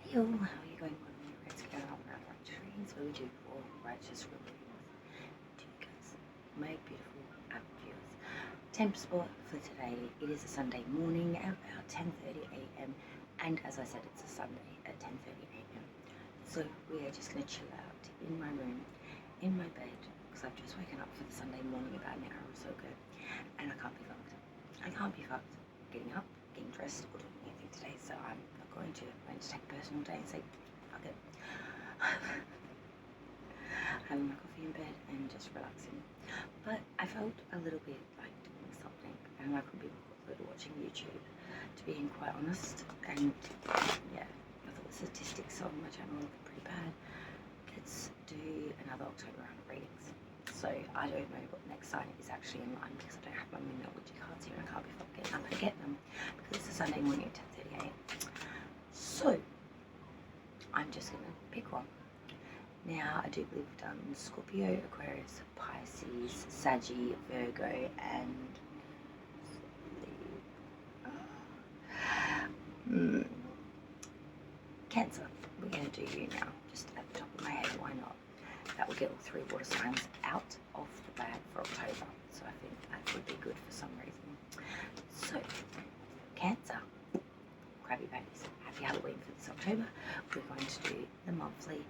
Yo, how are you going? Let's go out around our trees where we do all righteous rulings to you guys, my beautiful app viewers. Temp spot for today, it is a Sunday morning at about 10:30 a.m. and as I said, it's a Sunday at 10:30 a.m. So we are just going to chill out in my room, in my bed, because I've just woken up for the Sunday morning about an hour or so ago, and I can't be fucked. I can't be fucked getting up, getting dressed, or doing anything today, so I'm going to take a personal day and say, fuck it. Having my coffee in bed and just relaxing. But I felt a little bit like doing something, and I could be watching YouTube, to be quite honest. And yeah, I thought the statistics on my channel look pretty bad. Let's do another October round of readings. So I don't know what the next sign is actually in line because I don't have my mecury cards here and I can't be fucking getting up and get them because it's a Sunday morning at 10:30 a.m. So, I'm just going to pick one. Now, I do believe we've done Scorpio, Aquarius, Pisces, Saggy, Virgo, and Cancer. We're going to do you now, just at the top of my head, why not? That will get all three water signs out of the bag for October, so I think that would be good for some reason. So, Cancer. Grab your babies. Happy Halloween for this October. We're going to do the monthly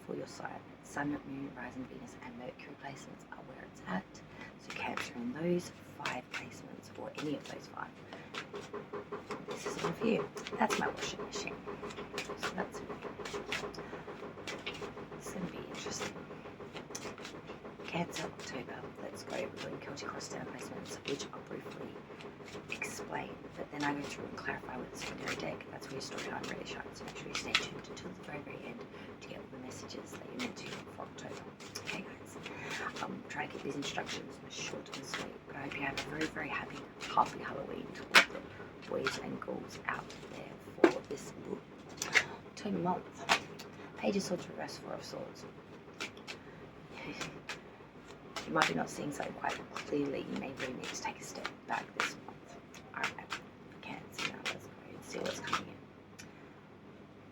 for your sign. Sun, Moon, Rising, Venus, and Mercury placements are where it's at. So Cancer in those 5 placements, or any of those 5. This is one for you. That's my washing machine. So that's it's going to be interesting. Cancer, October. Let's go. We're doing Celtic cross down placements, which I'll briefly explain, but then I go through and clarify with the secondary deck. That's where your storyline really shines, so make sure you stay tuned until the very, very end to get all the messages that you're meant to for October. Okay guys, try to keep these instructions short and sweet, but I hope you have a very, very happy Halloween to all the boys and girls out there for this October month. Page of Swords reverse, 4 of Swords. You might be not seeing something quite clearly. You may really need to take a step back this month. Alright, Cancer, now let's go and see what's coming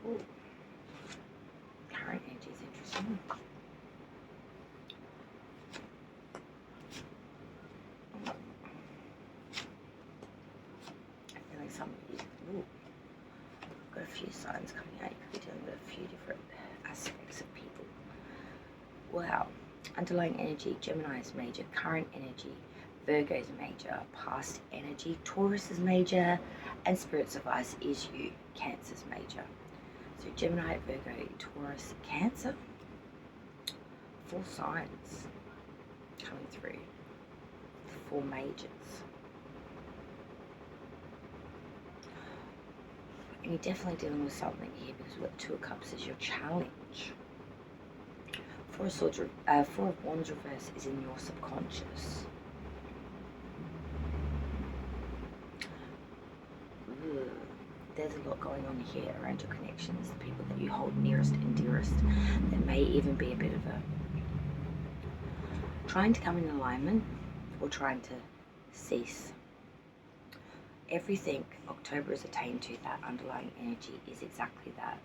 in. Ooh. Current energy is interesting. I feel like some of you, got a few signs coming out. You could be dealing with a few different aspects of people. Wow. Underlying energy, Gemini is major, current energy, Virgo is major, past energy, Taurus is major, and Spirits of Ice is you, Cancer's major. So Gemini, Virgo, Taurus, Cancer, 4 signs coming through, 4 majors. And you're definitely dealing with something here because we've got 2 of Cups as your challenge. 4 of Wands reverse is in your subconscious. Ooh, there's a lot going on here around your connections, the people that you hold nearest and dearest. There may even be a bit of a trying to come in alignment or trying to cease. Everything October is attained to, that underlying energy is exactly that.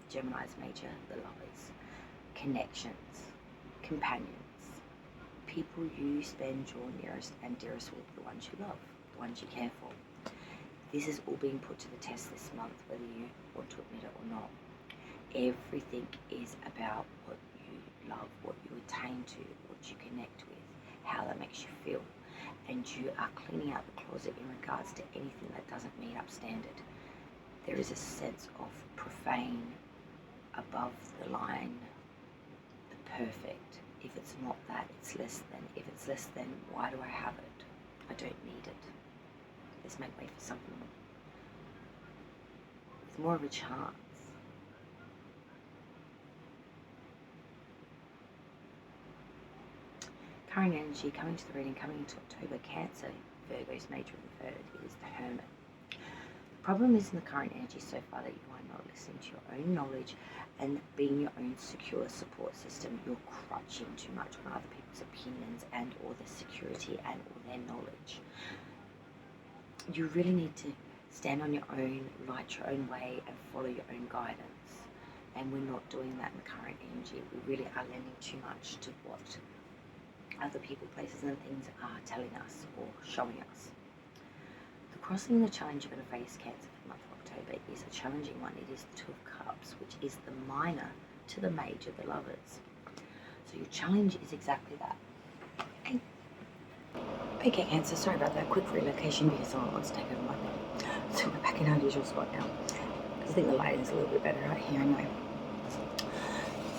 Gemini's major, the lovers. Connections, companions, people you spend your nearest and dearest with, the ones you love, the ones you care for. This is all being put to the test this month, whether you want to admit it or not. Everything is about what you love, what you attain to, what you connect with, how that makes you feel. And you are cleaning out the closet in regards to anything that doesn't meet up standard. There is a sense of profane, above the line, perfect. If it's not that, it's less than. If it's less than, why do I have it? I don't need it. Let's make way for something with more of a chance. Current energy coming to the reading, coming into October. Cancer, Virgo's major and third is the Hermit. The problem is in the current energy so far that you are not listening to your own knowledge and being your own secure support system. You're crutching too much on other people's opinions and or their security and or their knowledge. You really need to stand on your own, write your own way and follow your own guidance. and we're not doing that in the current energy. We really are lending too much to what other people, places and things are telling us or showing us. The crossing the challenge you're going to face, Cancer, for the month of October is a challenging one. It is the Two of Cups, which is the minor to the major, the Lovers. So your challenge is exactly that. Okay, Cancer, sorry about that quick relocation because someone wants to take over my bed. So we're back in our usual spot now. I think the lighting is a little bit better right here anyway.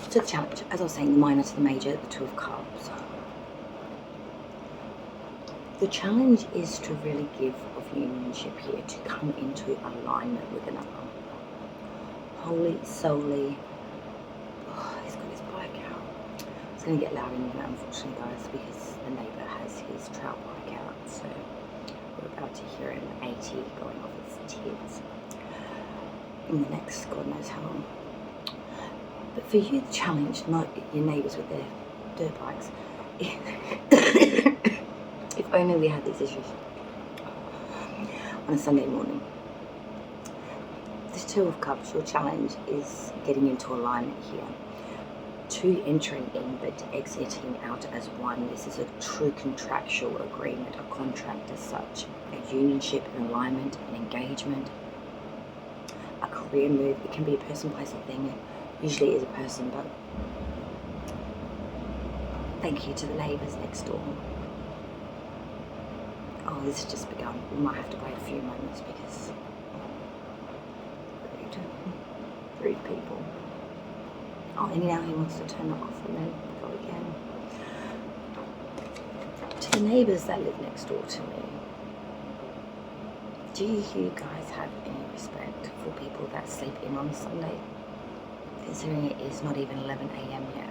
So the challenge, as I was saying, the minor to the major, the Two of Cups. The challenge is to really give of unionship here, to come into alignment with another. Wholly, solely. Oh, he's got his bike out. It's going to get loud in here, unfortunately, guys, because the neighbour has his trout bike out. So we're about to hear an 80 going off his tits in the next God knows how long. But for you, the challenge, not your neighbours with their dirt bikes. If only we had these issues on a Sunday morning. This Two of Cups, your challenge is getting into alignment here. Two entering in but exiting out as one. This is a true contractual agreement, a contract as such. A unionship, an alignment, an engagement, a career move. It can be a person, place, or thing. It usually is a person, but thank you to the neighbours next door. Oh, this has just begun. We might have to wait a few moments because rude people. Oh, and now he wants to turn it off and then go again. To the neighbours that live next door to me, do you guys have any respect for people that sleep in on a Sunday? Considering it is not even 11 a.m. yet.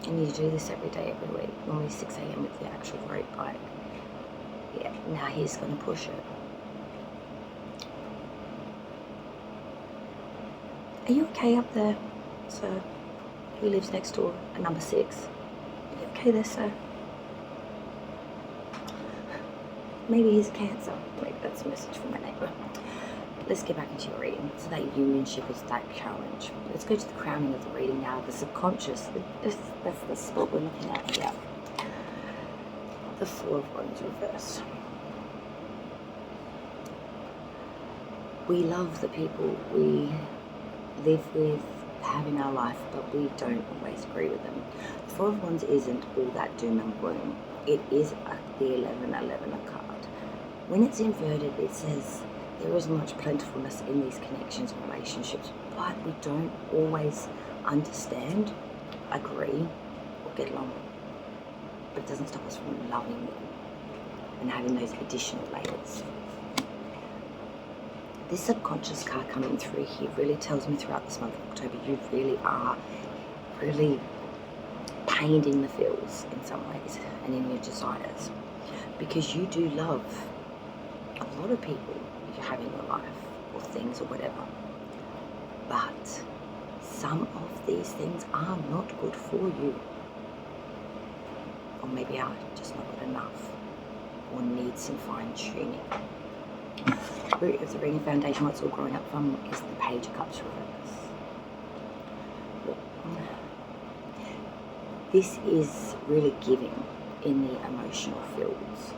And you do this every day, every week. Normally 6 a.m. with the actual road bike. Yeah, now he's going to push it. Are you okay up there, sir? Who lives next door at number 6? Are you okay there, sir? Maybe he's a Cancer. Maybe that's a message from my neighbour. Let's get back into your reading. So that unionship is that challenge. Let's go to the crowning of the reading now. The subconscious. That's the spot we're looking at here. The Four of Wands reversed. We love the people we live with, have in our life, but we don't always agree with them. The Four of Wands isn't all that doom and gloom. It is the 11-11 card. When it's inverted, it says there is much plentifulness in these connections and relationships, but we don't always understand, agree, or get along. But it doesn't stop us from loving them and having those additional layers. This subconscious card coming through here really tells me throughout this month of October, you really are pained in the feels in some ways and in your desires, because you do love a lot of people you have in your life or things or whatever, but some of these things are not good for you, or maybe are just not good enough or need some fine-tuning. Root of the ring foundation, what's all growing up from, is the Page of Cups reverse. This is really giving in the emotional fields,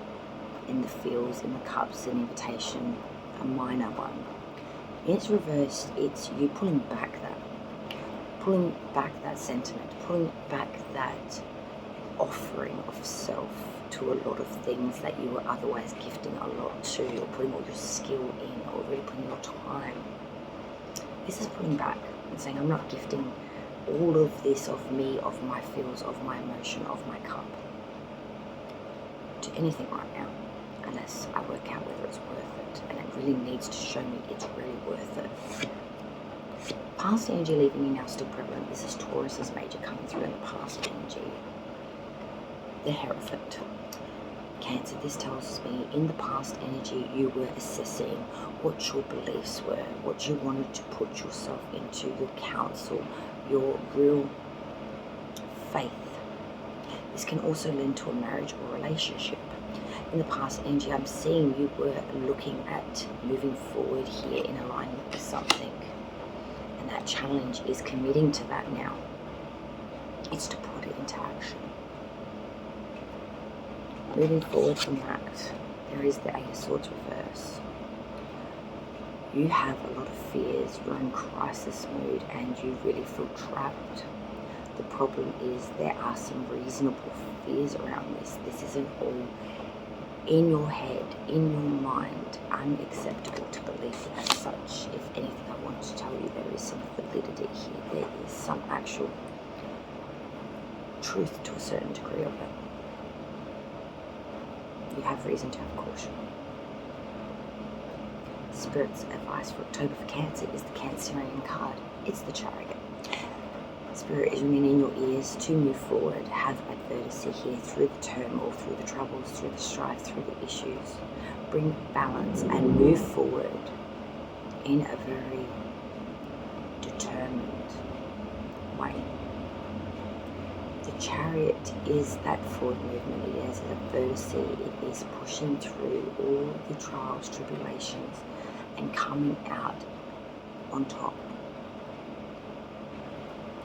in the fields, in the cups, an invitation, a minor one. In its reverse, it's you pulling back that sentiment, pulling back that offering of self to a lot of things that you were otherwise gifting a lot to, or putting all your skill in, or really putting your time. This is pulling back and saying, I'm not gifting all of this of me, of my feels, of my emotion, of my cup to anything right now, unless I work out whether it's worth it. And it really needs to show me it's really worth it. Past energy leaving you now still prevalent. This is Taurus's major coming through in the past energy. The Hierophant. Cancer, this tells me in the past energy you were assessing what your beliefs were, what you wanted to put yourself into, your counsel, your real faith. This can also lend to a marriage or relationship. in the past energy, I'm seeing you were looking at moving forward here in alignment with something. And that challenge is committing to that now. It's to put it into action. Moving forward from that, there is the Eight of Swords reverse. You have a lot of fears, you're in crisis mode, and you really feel trapped. The problem is there are some reasonable fears around this. This isn't all in your head, in your mind, unacceptable to believe as such. If anything, I want to tell you there is some validity here. There is some actual truth to a certain degree of it. You have reason to have caution. Spirit's advice for October for Cancer is the Cancerian card. It's the Chariot. Spirit is ringing in your ears to move forward, have adversity here through the turmoil, through the troubles, through the strife, through the issues. Bring balance and move forward in a very determined way. The Chariot is that forward movement. It is adversity. It is pushing through all the trials, tribulations, and coming out on top.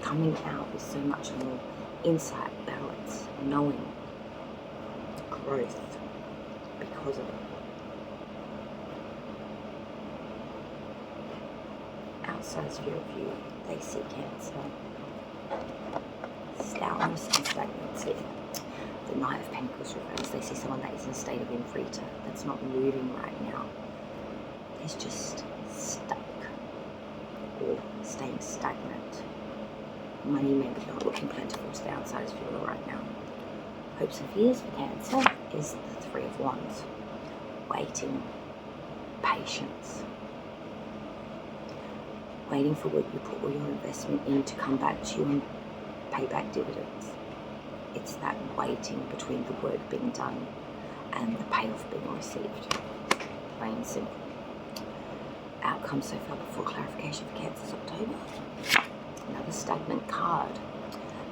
Coming out with so much more insight, balance, knowing, growth because of it. Outside's view of you, they see Cancer. Stoutness and stagnancy. The Knight of Pentacles reverse. They see someone that is in a state of infrita, that's not moving right now. Is just stuck or staying stagnant. Money maybe not looking plentiful to the outsider's view right now. Hopes and fears for Cancer is the Three of Wands. Waiting, patience. Waiting for what you put all your investment in to come back to you and pay back dividends. It's that waiting between the work being done and the payoff being received. Plain and simple. Outcome so far before clarification for Cancer's October. Another stagnant card.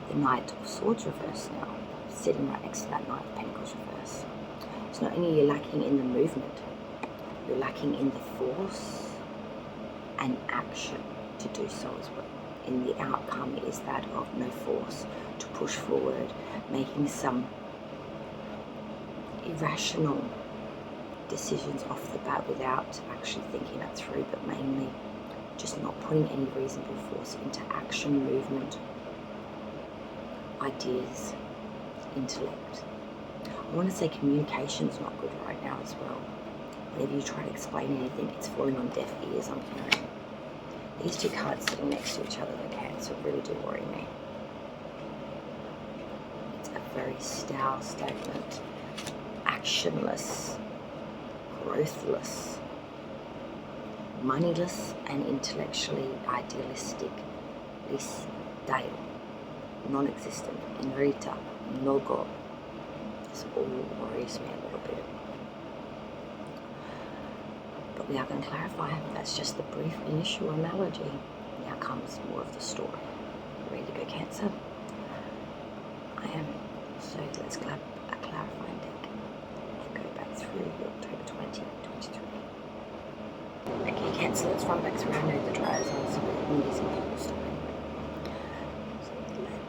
The Knight of Swords reverse now, sitting right next to that Knight of Pentacles reverse. It's not only you're lacking in the movement, you're lacking in the force and action to do so as well. And the outcome is that of no force to push forward, making some irrational decisions off the bat without actually thinking that through, but mainly just not putting any reasonable force into action, movement, ideas, intellect. I want to say communication's not good right now as well. Whenever you try to explain anything, it's falling on deaf ears, I'm hearing. These two cards sitting next to each other, the Cancer, really do worry me. It's a very stale, stagnant, actionless, growthless, moneyless, and intellectually idealistically stale, non-existent, inrita, no go. This all worries me a little bit. But we are going to clarify that's just the brief initial analogy. Now comes more of the story. Ready to go, Cancer? I am. So let's grab a clarifying deck and go back through October 2023. Okay, Cancer, let's run back through. I know the dryers are some amazing people stuff anyway. So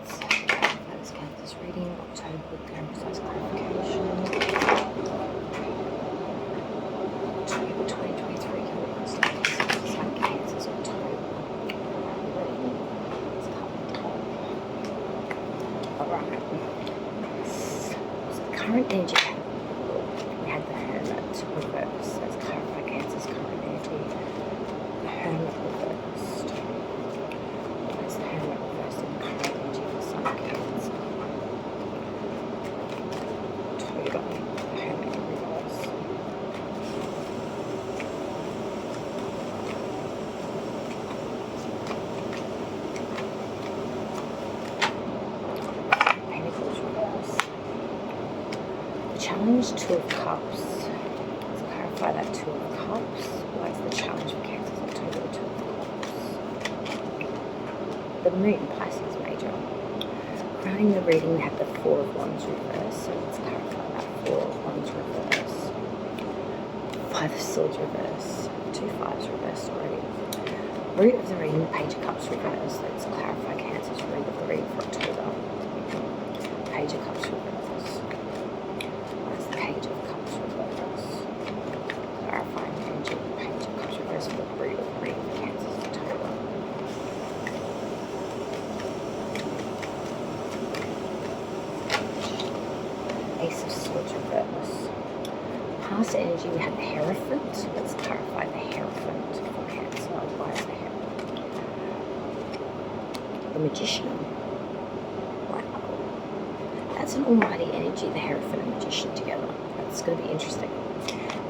let's clarify this Cancer's reading. October with the precise clarification. October 2023, it's like Cancer's October. Alright. So the current energy, we had the Hermit reverse. Let's clarify Cancer's current energy. The Hermit reversed. Where's the Hermit reversed in the current energy for some Cancer? Totally. The Hermit in reverse. Pentacles reverse. The challenge, Two of Cups. Let's clarify that Two of Cups. Why is the challenge for Cancer's October the Two of Cups? The Moon, Pisces major. Crowning the reading, we have the Four of Wands reverse. So let's clarify that Four of Wands Wands reverse. 5 of Swords reverse. 2 5s reversed already. Root of the Ring, Page of Cups reverse. Let's clarify Cancer's root of the ring for October. Page of Cups reverse. What's the Page of Cups reverse? Clarifying energy. Page of Cups reverse for the root of the ring for Cancer's October. Ace of Swords reverse. Past energy, we had the Hierophant. Let's clarify the Hierophant for Cancer. Why is the Hierophant? The Magician. Wow. That's an almighty energy, the Hierophant and Magician together. That's going to be interesting.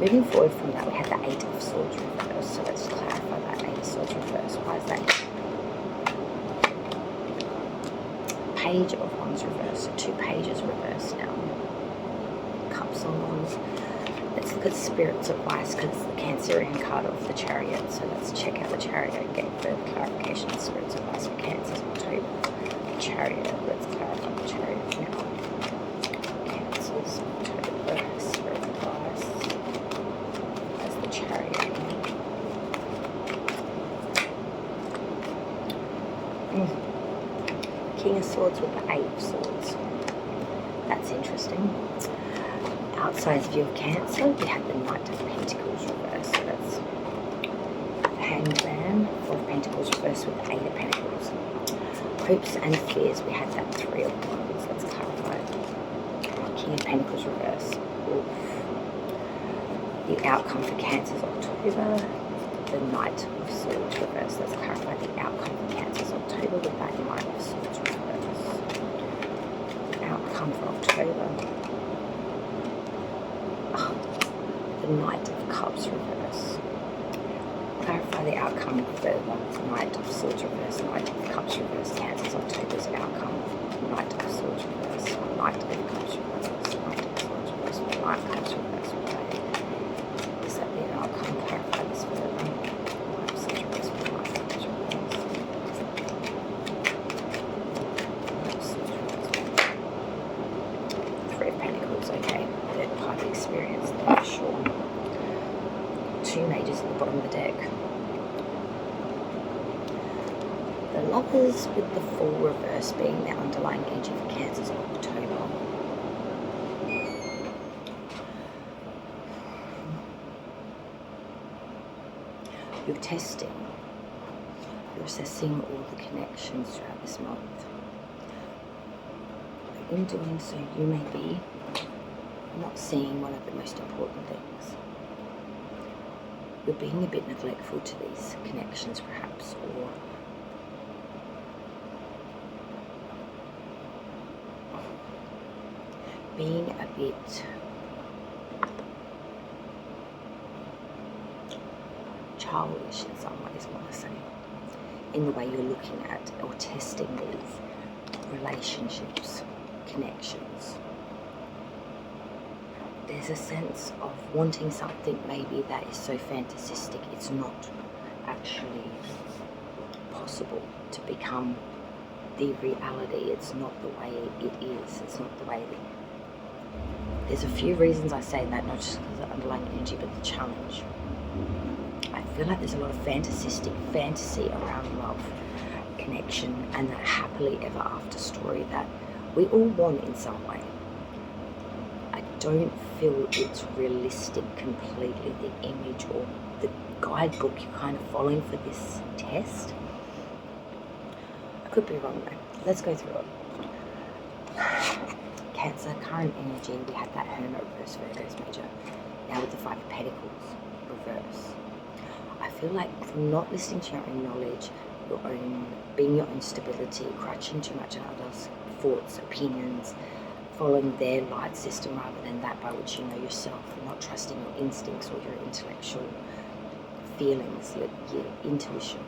Moving forward from that, we had the 8 of Swords reverse. So let's clarify that 8 of Swords reverse. Why is that? Page of Wands reverse. So 2 pages reverse now. Cups on Wands. Let's look at Spirit's advice because the Cancerian card of the Chariot. So let's check out the Chariot and get further clarification on Spirit's advice for Cancer's October. The Chariot. Let's clarify the Chariot now. Cancer's October. Spirit advice. That's the Chariot. King of Swords with the 8 of Swords. That's interesting. Outside view of Cancer, we had the Knight of Pentacles reverse. So that's the Hanged Man, 4 of Pentacles reverse with the 8 of Pentacles. Hopes and fears, we had that 3 of Wands. Let's clarify. King of Pentacles reverse. Oof. The outcome for Cancer's October. The Knight of Swords reverse. Let's clarify the outcome for Cancer's October with that Knight of Swords reverse. The outcome for October. The Knight of Cups reverse. Clarify the outcome for the Knight of Swords reverse, Knight of Cups reverse, Cancer's October's outcome. Knight of Swords reverse, Knight of Cups reverse, Knight of Swords reverse, Knight of Cups reverse. Is that the outcome? Clarify this further. Knight of Swords reverse, Knight of Cups reverse. Knight of Swords reverse. 3 of Pentacles, okay. Third party experience there for sure. 2 mages at the bottom of the deck. The Lovers with the Fool reverse being the underlying energy for Cancer's October. You're testing. You're assessing all the connections throughout this month. In doing so, you may be not seeing one of the most important things. You're being a bit neglectful to these connections perhaps, or being a bit childish in some ways, I want to say, in the way you're looking at or testing these relationships, connections. There's a sense of wanting something maybe that is so fantasistic it's not actually possible to become the reality. It's not the way it is. It's not the way that... There's a few reasons I say that, not just because of the underlying energy, but the challenge. I feel like there's a lot of fantasy around love, connection, and that happily ever after story that we all want in some way. I don't feel it's realistic completely, the image or the guidebook you're kind of following for this test. I could be wrong though. Let's go through it. Cancer, current energy, we had that Hermit reverse, Virgo's major. Now with the 5 of Pentacles reverse. I feel like from not listening to your own knowledge, your own, being your own stability, crutching too much on others' thoughts, opinions, following their light system rather than that by which you know yourself, and not trusting your instincts or your intellectual feelings, your intuition.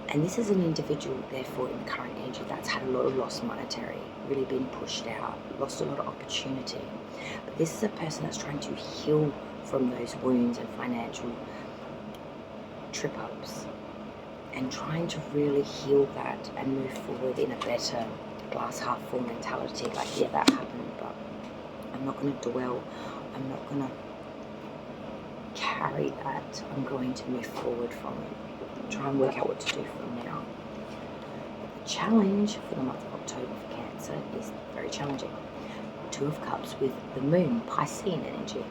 And this is an individual, therefore, in the current energy that's had a lot of loss monetary, really been pushed out, lost a lot of opportunity. But this is a person that's trying to heal from those wounds and financial trip-ups, and trying to really heal that and move forward in a better glass half full mentality. Like, yeah, that happened, but I'm I'm not going to dwell. I'm not going to carry that. I'm going to move forward from it. Try and work out what to do from now. The challenge for the month of October for Cancer is very challenging. Two of Cups with the Moon, Piscean energy.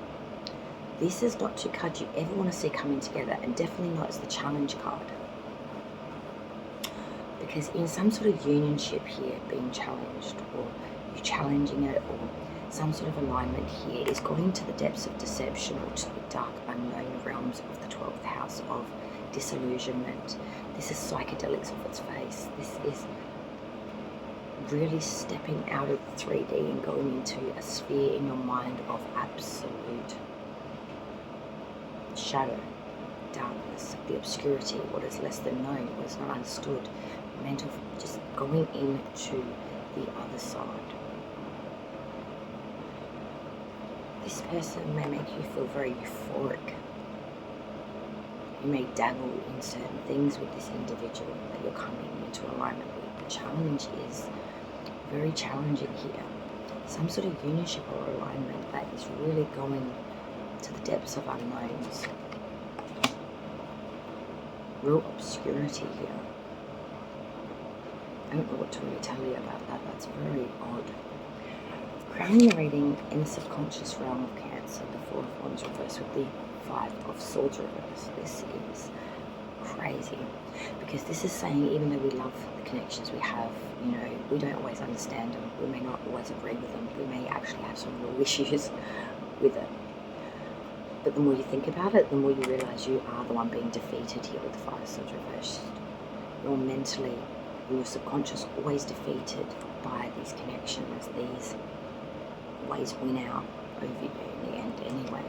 This is not two cards you ever want to see coming together, and definitely not as the challenge card. Because in some sort of unionship here being challenged, or you challenging it, or some sort of alignment here is going to the depths of deception or to the dark unknown realms of the 12th house of disillusionment. This is psychedelics off its face. This is really stepping out of 3D and going into a sphere in your mind of absolute shadow, darkness, the obscurity, what is less than known, what is not understood, mental, just going into the other side. This person may make you feel very euphoric. You may dabble in certain things with this individual that you're coming into alignment with. The challenge is very challenging here. Some sort of unionship or alignment that is really going to the depths of unknowns. Real obscurity here. I don't know what to really tell you about that. That's very odd. Crowning the reading in the subconscious realm of Cancer, the Four of Wands reversed with the Five of Swords reversed. This is crazy, because this is saying even though we love the connections we have, you know, we don't always understand them. We may not always agree with them. We may actually have some real issues with it. But the more you think about it, the more you realise you are the one being defeated here with the Five of Swords reversed. You're mentally, in your subconscious, always defeated by these connections. These always win out over you in the end anyway.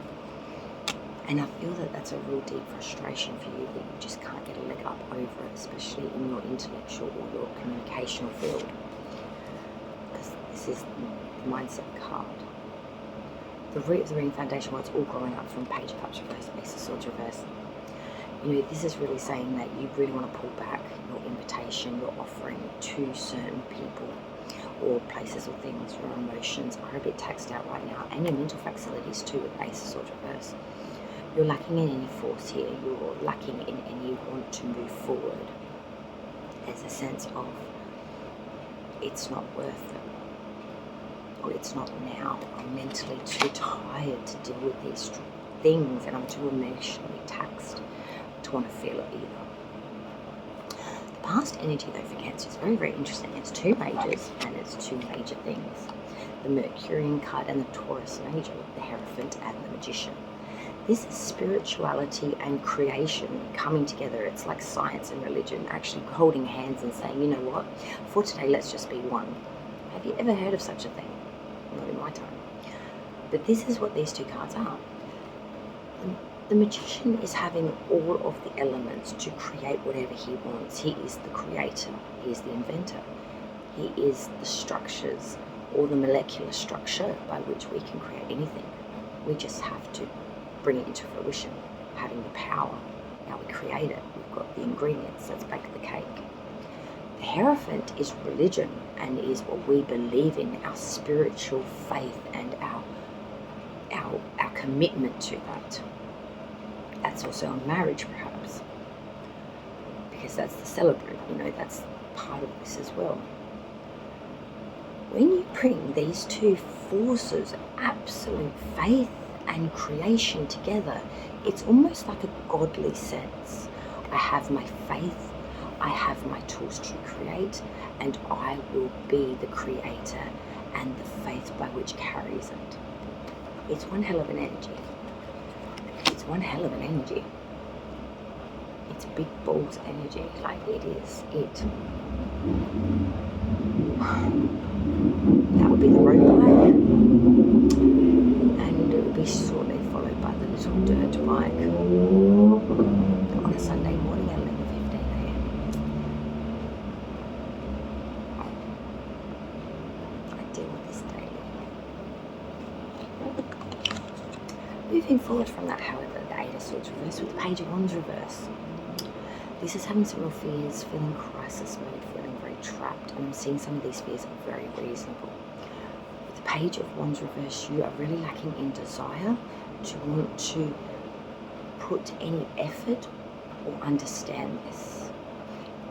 And I feel that that's a real deep frustration for you, that you just can't get a leg up over it, especially in your intellectual or your communicational field. Because this is the mindset card. The root of the reading foundation, well, it's all growing up from Page of Cups reverse, Ace of Swords reverse. You know, this is really saying that you really want to pull back your invitation, your offering to certain people or places or things. Your emotions are a bit taxed out right now, and your mental facilities too with Ace of Swords reverse. You're lacking in any force here. You're lacking in any want to move forward. There's a sense of it's not worth it. Or it's not now. I'm mentally too tired to deal with these things, and I'm too emotionally taxed to want to feel it either. The past energy though for Cancer is very, very interesting. It's two majors and it's two major things. The Mercurian card and the Taurus major, the Hierophant and the Magician. This is spirituality and creation coming together. It's like science and religion actually holding hands and saying, you know what, for today let's just be one. Have you ever heard of such a thing? Not in my time. But this is what these two cards are. The Magician is having all of the elements to create whatever he wants. He is the creator. He is the inventor. He is the structures, or the molecular structure by which we can create anything. We just have to bring it into fruition, having the power. Now we create it. We've got the ingredients. Let's bake the cake. The Hierophant is religion and is what we believe in, our spiritual faith and our commitment to that. That's also a marriage, perhaps, because that's the celebrant, you know, that's part of this as well. When you bring these two forces, absolute faith and creation, together, it's almost like a godly sense. I have my faith, I have my tools to create, and I will be the creator and the faith by which carries it. It's one hell of an energy. It's one hell of an energy. It's big balls energy, like it is it. That would be the road bike, and it would be shortly followed by the little dirt bike on a Sunday morning at 11:15 a.m. I deal with this daily. Moving forward from that, however, the Eight of Swords reverse with the Page of Wands reverse. This is having some real fears, feeling crisis mode, feeling very trapped, and I'm seeing some of these fears are very reasonable. With the Page of Wands reverse, you are really lacking in desire to want to put any effort or understand this.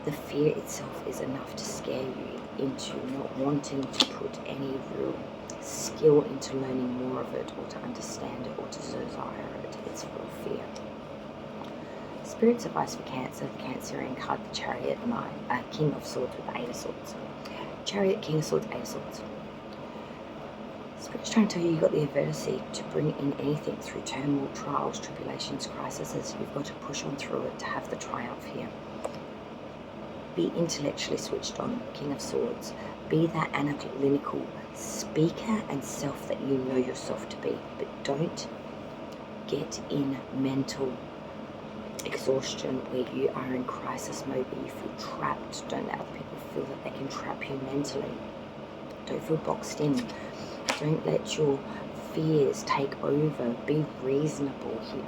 The fear itself is enough to scare you into not wanting to put any real skill into learning more of it, or to understand it, or to desire it. It's real fear. Spirit's advice for Cancer, the Cancerian card, the Chariot, King of Swords with the Eight of Swords. Chariot, King of Swords, Eight of Swords. Spirit's trying to tell you you've got the adversity to bring in anything through turmoil, trials, tribulations, crises. You've got to push on through it to have the triumph here. Be intellectually switched on, King of Swords. Be that analytical speaker and self that you know yourself to be. But don't get in mental exhaustion where you are in crisis mode, where you feel trapped. Don't let other people feel that they can trap you mentally. Don't feel boxed in. Don't let your fears take over. Be reasonable here.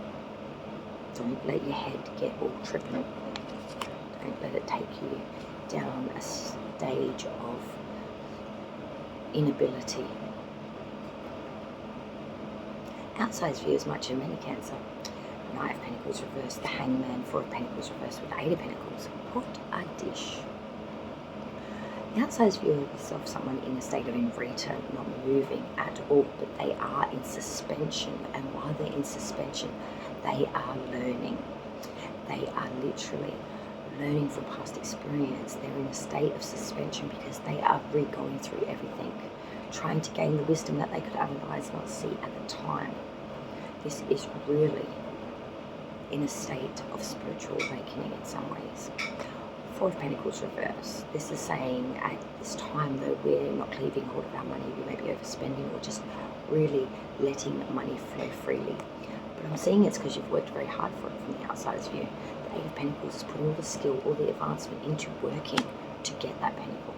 Don't let your head get all tripping. Don't let it take you down a stage of inability. Outside view is much in many, Cancer. Knight of Pentacles reversed, the Hangman, Four of Pentacles reversed with the Eight of Pentacles. What a dish. The outside view of yourself, someone in a state of inverter, not moving at all, but they are in suspension. And while they're in suspension, they are learning. They are literally learning from past experience. They're in a state of suspension because they are re-going through everything, trying to gain the wisdom that they could otherwise not see at the time. This is really in a state of spiritual awakening in some ways. Four of Pentacles reverse. This is saying at this time though, we're not leaving hold of our money. We may be overspending or just really letting money flow freely. But I'm seeing it's because you've worked very hard for it from the outsider's view. The Eight of Pentacles is putting all the skill, all the advancement into working to get that pentacle.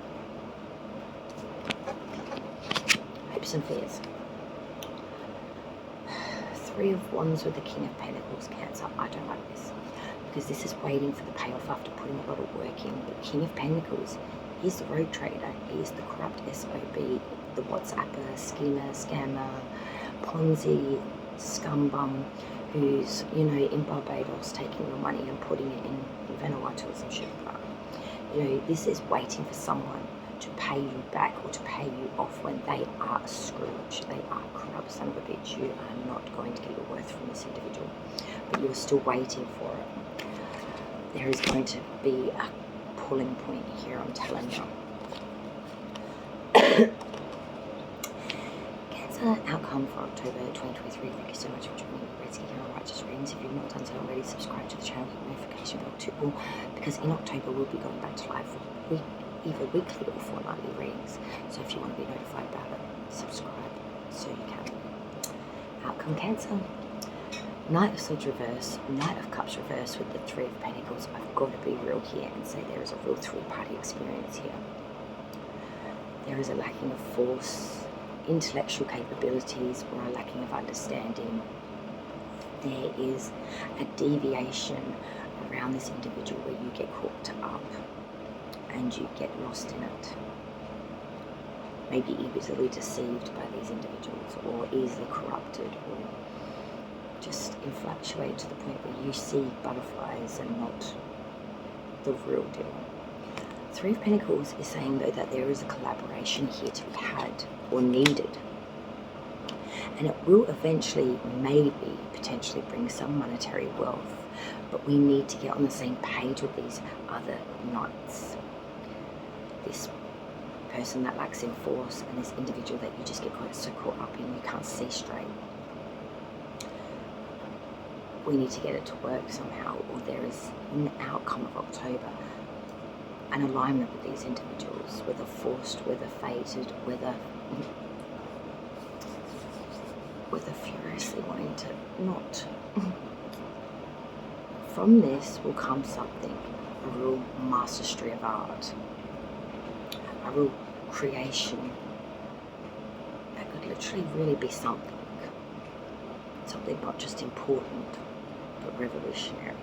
Hopes and fears. Three of Wands with the King of Pentacles, Cancer. I don't like this, because this is waiting for the payoff after putting a lot of work in. The King of Pentacles, he's the rogue trader. He's the corrupt SOB, the WhatsApper, schemer, scammer, Ponzi, scumbum, who's, you know, in Barbados taking your money and putting it in Vanuatu or some shit like that. You know, this is waiting for someone to pay you back or to pay you off when they are a Scrooge. They are a corrupt son of a bitch. You are not going to get your worth from this individual, but you're still waiting for it. There is going to be a pulling point here, I'm telling you. Cancer outcome for October 2023. Thank you so much for joining me. Let's get your righteous readings. If you've not done so already, subscribe to the channel, hit the notification bell to all, because in October we'll be going back to live for either weekly or fortnightly readings. So if you want to be notified about it, subscribe so you can. Outcome, Cancer. Knight of Swords reverse, Knight of Cups reverse with the Three of Pentacles. I've got to be real here and say there is a real three-party experience here. There is a lacking of force, intellectual capabilities, or a lacking of understanding. There is a deviation around this individual where you get caught up and you get lost in it. Maybe easily deceived by these individuals, or easily corrupted, or just infatuated to the point where you see butterflies and not the real deal. Three of Pentacles is saying though that there is a collaboration here to be had or needed, and it will eventually maybe potentially bring some monetary wealth, but we need to get on the same page with these other knights. This person that lacks in force and this individual that you just get so caught up in you can't see straight. We need to get it to work somehow, or there is in the outcome of October an alignment with these individuals, whether forced, whether fated, whether furiously wanting to not. From this will come something, a real mastery of art, a real creation that could literally really be something not just important but revolutionary.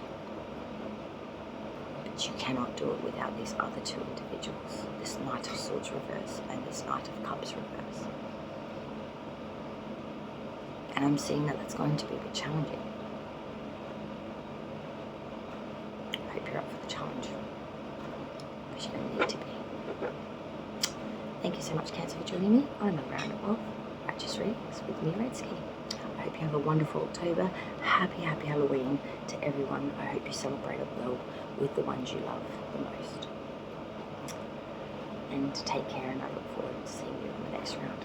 But you cannot do it without these other two individuals, this Knight of Swords reverse and this Knight of Cups reverse. And I'm seeing that that's going to be a bit challenging. I hope you're up for the challenge, because you don't need to be. Thank you so much, Cancer, for joining me on another round of Righteous Readings with me, Redsky. I hope you have a wonderful October. Happy Halloween to everyone. I hope you celebrate it well with the ones you love the most. And take care, and I look forward to seeing you on the next round.